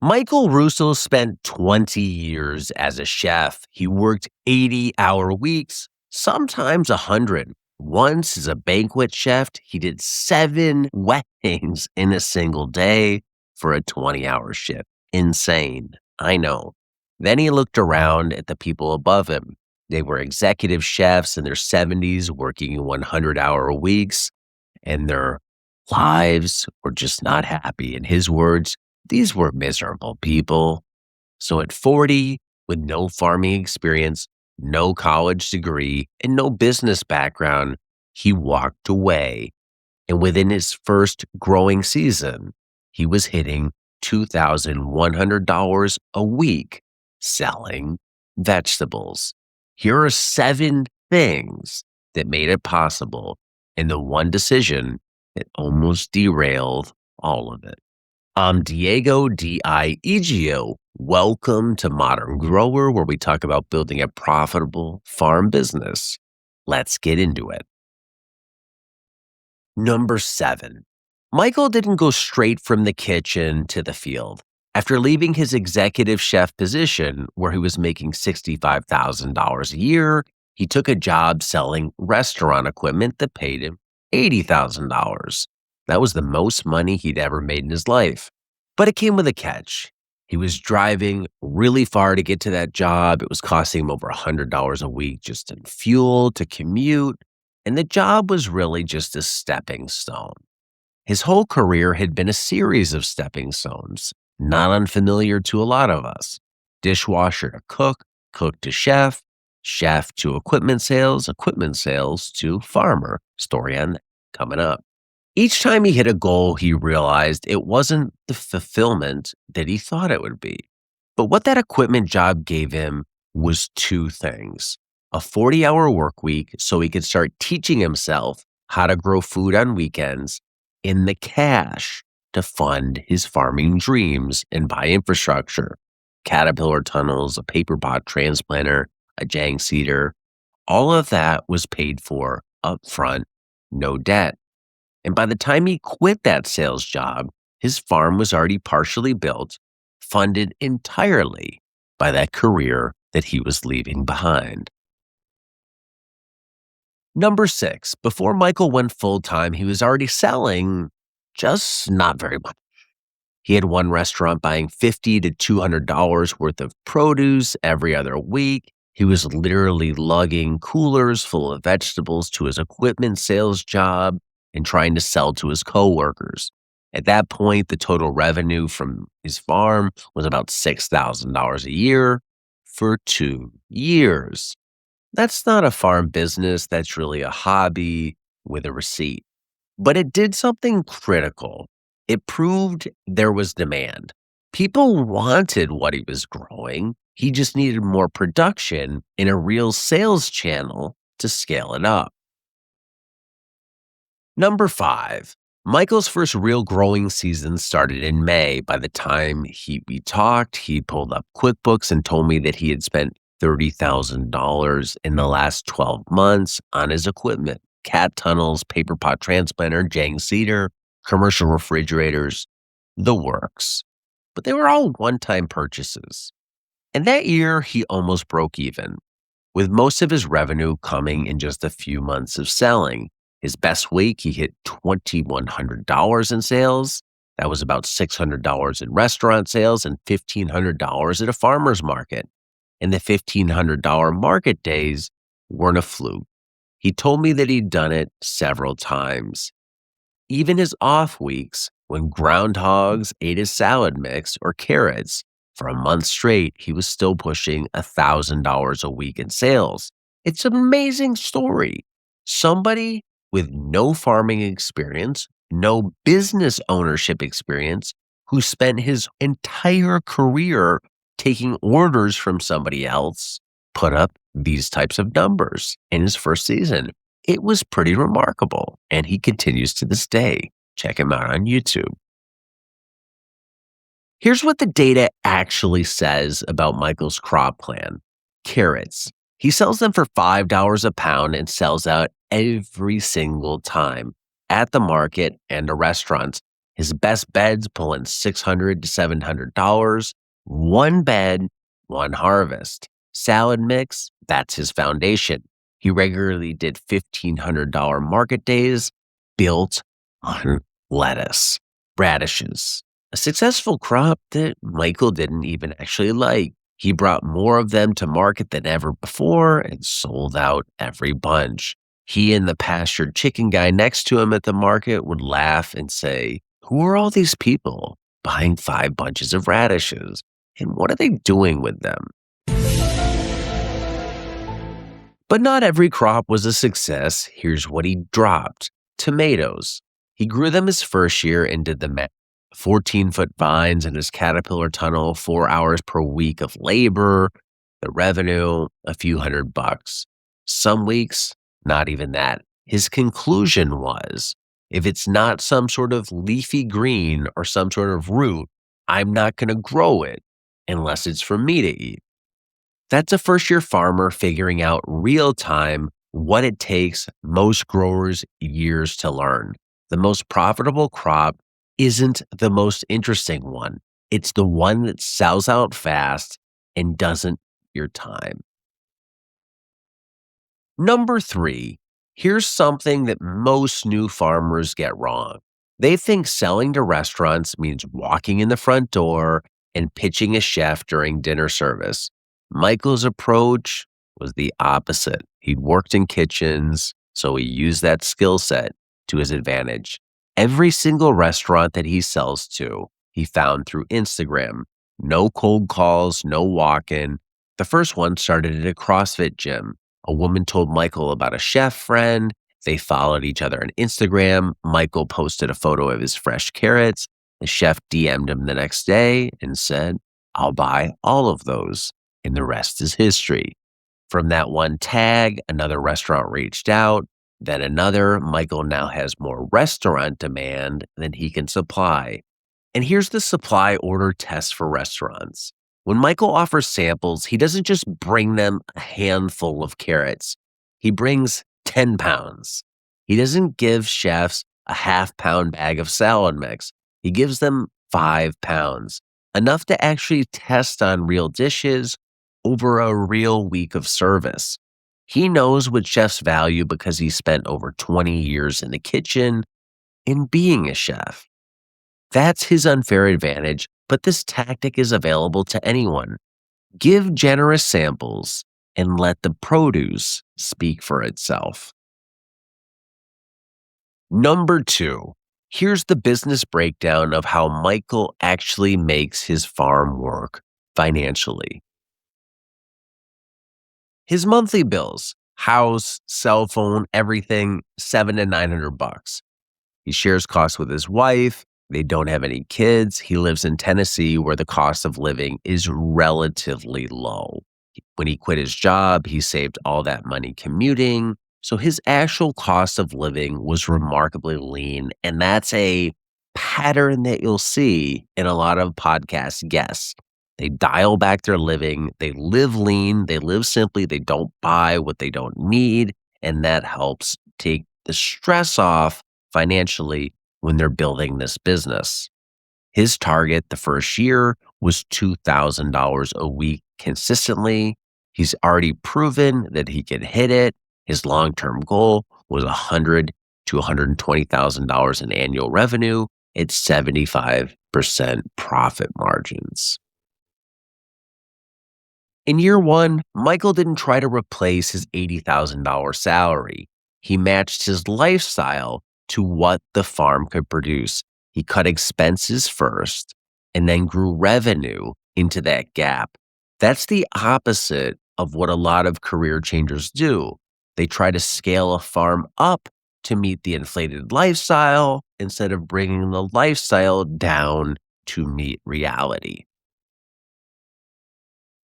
Michael Russo spent 20 years as a chef. He worked 80-hour weeks, sometimes 100. Once as a banquet chef, he did 7 weddings in a single day for a 20-hour shift. Insane. I know. Then he looked around at the people above him. They were executive chefs in their 70s working 100-hour weeks, and their lives were just not happy. In his words, these were miserable people. So at 40, with no farming experience, no college degree, and no business background, he walked away. And within his first growing season, he was hitting $2,100 a week selling vegetables. Here are 7 things that made it possible, and the one decision that almost derailed all of it. I'm Diego Diegio. Welcome to Modern Grower, where we talk about building a profitable farm business. Let's get into it. Number 7. Michael didn't go straight from the kitchen to the field. After leaving his executive chef position, where he was making $65,000 a year, he took a job selling restaurant equipment that paid him $80,000. That was the most money he'd ever made in his life. But it came with a catch. He was driving really far to get to that job. It was costing him over $100 a week just in fuel to commute. And the job was really just a stepping stone. His whole career had been a series of stepping stones, not unfamiliar to a lot of us. Dishwasher to cook, cook to chef, chef to equipment sales to farmer. Story on that coming up. Each time he hit a goal, he realized it wasn't the fulfillment that he thought it would be. But what that equipment job gave him was 2 things. A 40-hour work week so he could start teaching himself how to grow food on weekends, and the cash to fund his farming dreams and buy infrastructure. Caterpillar tunnels, a paper pot transplanter, a Jang seeder. All of that was paid for up front, no debt. And by the time he quit that sales job, his farm was already partially built, funded entirely by that career that he was leaving behind. Number 6, before Michael went full-time, he was already selling, just not very much. He had one restaurant buying $50 to $200 worth of produce every other week. He was literally lugging coolers full of vegetables to his equipment sales job and trying to sell to his coworkers. At that point, the total revenue from his farm was about $6,000 a year for 2 years. That's not a farm business. That's really a hobby with a receipt. But it did something critical. It proved there was demand. People wanted what he was growing. He just needed more production and a real sales channel to scale it up. Number 5, Michael's first real growing season started in May. By the time we talked, he pulled up QuickBooks and told me that he had spent $30,000 in the last 12 months on his equipment. Cat tunnels, paper pot transplanter, Jang seeder, commercial refrigerators, the works. But they were all one-time purchases. And that year, he almost broke even, with most of his revenue coming in just a few months of selling. His best week, he hit $2,100 in sales. That was about $600 in restaurant sales and $1,500 at a farmer's market. And the $1,500 market days weren't a fluke. He told me that he'd done it several times. Even his off weeks, when groundhogs ate his salad mix or carrots, for a month straight, he was still pushing $1,000 a week in sales. It's an amazing story. Somebody with no farming experience, no business ownership experience, who spent his entire career taking orders from somebody else, put up these types of numbers in his first season. It was pretty remarkable, and he continues to this day. Check him out on YouTube. Here's what the data actually says about Michael's crop plan. Carrots. He sells them for $5 a pound and sells out every single time at the market and the restaurants. His best beds pull in $600 to $700. One bed, one harvest. Salad mix, that's his foundation. He regularly did $1,500 market days built on lettuce, radishes, a successful crop that Michael didn't even actually like. He brought more of them to market than ever before and sold out every bunch. He and the pastured chicken guy next to him at the market would laugh and say, "Who are all these people buying 5 bunches of radishes? And what are they doing with them?" But not every crop was a success. Here's what he dropped: tomatoes. He grew them his first year and did the math. 14-foot vines in his caterpillar tunnel, 4 hours per week of labor, the revenue, a few $100. Some weeks, not even that. His conclusion was, if it's not some sort of leafy green or some sort of root, I'm not going to grow it unless it's for me to eat. That's a first year farmer figuring out real time what it takes most growers years to learn. The most profitable crop isn't the most interesting one. It's the one that sells out fast and doesn't your time. Number three, here's something that most new farmers get wrong. They think selling to restaurants means walking in the front door and pitching a chef during dinner service. Michael's approach was the opposite. He'd worked in kitchens, so he used that skill set to his advantage. Every single restaurant that he sells to, he found through Instagram. No cold calls, no walk in. The first one started at a CrossFit gym. A woman told Michael about a chef friend. They followed each other on Instagram. Michael posted a photo of his fresh carrots. The chef DM'd him the next day and said, "I'll buy all of those." And the rest is history. From that one tag, another restaurant reached out, then another. Michael now has more restaurant demand than he can supply. And here's the supply order test for restaurants. When Michael offers samples, he doesn't just bring them a handful of carrots. He brings 10 pounds. He doesn't give chefs a half-pound bag of salad mix. He gives them 5 pounds, enough to actually test on real dishes over a real week of service. He knows what chefs value because he spent over 20 years in the kitchen in being a chef. That's his unfair advantage, but this tactic is available to anyone. Give generous samples and let the produce speak for itself. Number two, here's the business breakdown of how Michael actually makes his farm work financially. His monthly bills, house, cell phone, everything, $700 to $900. He shares costs with his wife. They don't have any kids. He lives in Tennessee, where the cost of living is relatively low. When he quit his job, he saved all that money commuting. So his actual cost of living was remarkably lean. And that's a pattern that you'll see in a lot of podcast guests. They dial back their living. They live lean. They live simply. They don't buy what they don't need. And that helps take the stress off financially when they're building this business. His target the first year was $2,000 a week consistently. He's already proven that he can hit it. His long-term goal was $100,000 to $120,000 in annual revenue at 75% profit margins. In year one, Michael didn't try to replace his $80,000 salary. He matched his lifestyle to what the farm could produce. He cut expenses first and then grew revenue into that gap. That's the opposite of what a lot of career changers do. They try to scale a farm up to meet the inflated lifestyle instead of bringing the lifestyle down to meet reality.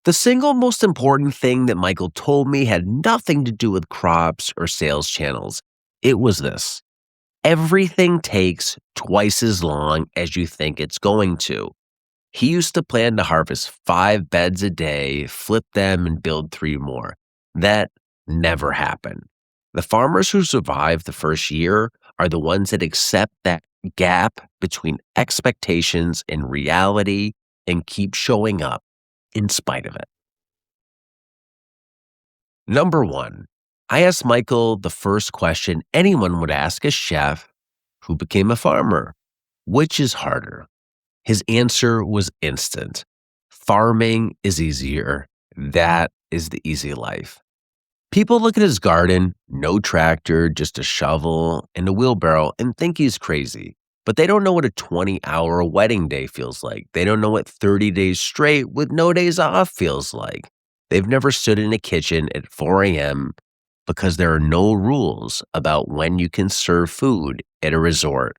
The single most important thing that Michael told me had nothing to do with crops or sales channels. It was this: everything takes twice as long as you think it's going to. He used to plan to harvest 5 beds a day, flip them, and build 3 more. That never happened. The farmers who survive the first year are the ones that accept that gap between expectations and reality and keep showing up in spite of it. Number one, I asked Michael the first question anyone would ask a chef who became a farmer: which is harder? His answer was instant. Farming is easier. That is the easy life. People look at his garden, no tractor, just a shovel and a wheelbarrow, and think he's crazy. But they don't know what a 20-hour wedding day feels like. They don't know what 30 days straight with no days off feels like. They've never stood in a kitchen at 4 a.m. because there are no rules about when you can serve food at a resort.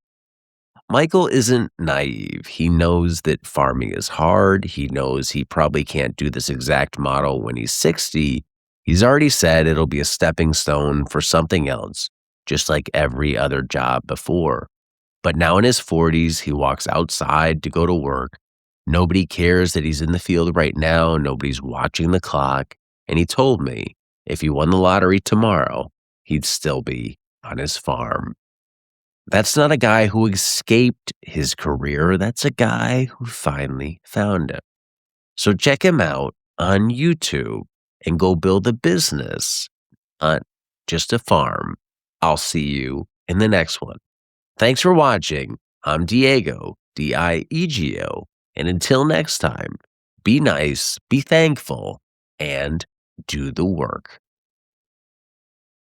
Michael isn't naive. He knows that farming is hard. He knows he probably can't do this exact model when he's 60. He's already said it'll be a stepping stone for something else, just like every other job before. But now in his 40s, he walks outside to go to work. Nobody cares that he's in the field right now. Nobody's watching the clock. And he told me if he won the lottery tomorrow, he'd still be on his farm. That's not a guy who escaped his career. That's a guy who finally found it. So check him out on YouTube and go build a business, not just a farm. I'll see you in the next one. Thanks for watching. I'm Diego, Diego. And until next time, be nice, be thankful, and do the work.